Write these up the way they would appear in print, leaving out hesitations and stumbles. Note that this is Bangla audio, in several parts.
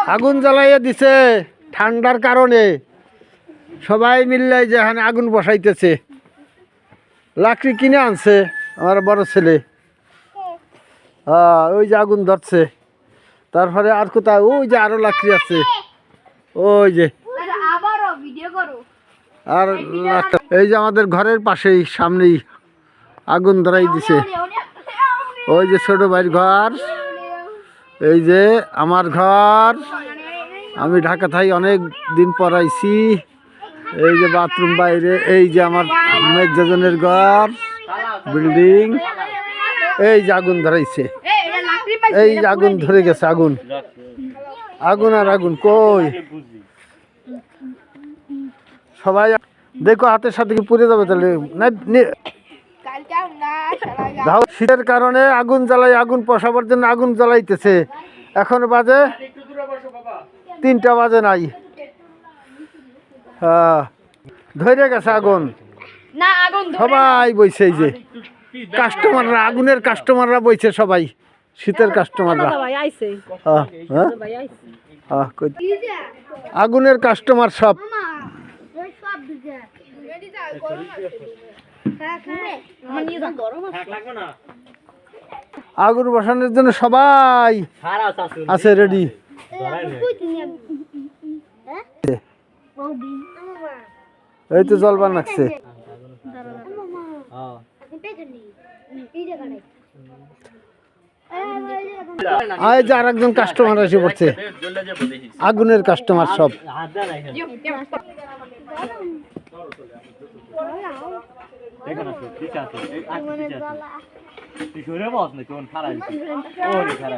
আগুন জ্বালাইয়া দিছে ঠান্ডার কারণে সবাই মিললে যেখানে আগুন বসাইতেছে লাকড়ি কিনে আনছে আমার বড় ছেলে ওই যে আগুন ধরছে তারপরে আর কোথাও ওই যে আরো লাকড়ি আছে ওই যে আর এই যে আমাদের ঘরের পাশেই সামনেই আগুন ধরাই দিছে ওই যে ছোট ভাইয়ের ঘর এই যে আমার ঘর আমি ঢাকা থাই অনেক দিন পর আইছি এই যে বাথরুম বাইরে এই যে আমার মেজজনের ঘর বিল্ডিং এই যে আগুন ধরাইছে এই যে আগুন ধরে গেছে আগুন আগুন আর আগুন কই সবাই দেখো হাতের সাথে কি পুড়ে যাবে তাহলে শীতের কারণে আগুন জ্বালাই আগুন পোষাবার জন্য আগুন জ্বালাইতেছে এখন বাজে 3টা বাজে নাই ধরে গেছে আগুন সবাই বইছে এই যে কাস্টমাররা আগুনের কাস্টমাররা বইছে সবাই শীতের কাস্টমাররা আগুনের কাস্টমার সব আগুন বসানোর জন্য সবাই আছে রেডি এই তো জলবার লাগছে এই যে আর একজন কাস্টমার এসে পড়ছে আগুনের কাস্টমার সব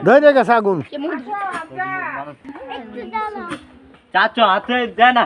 ধরে গেছে আগুন চাচু হাতে দে না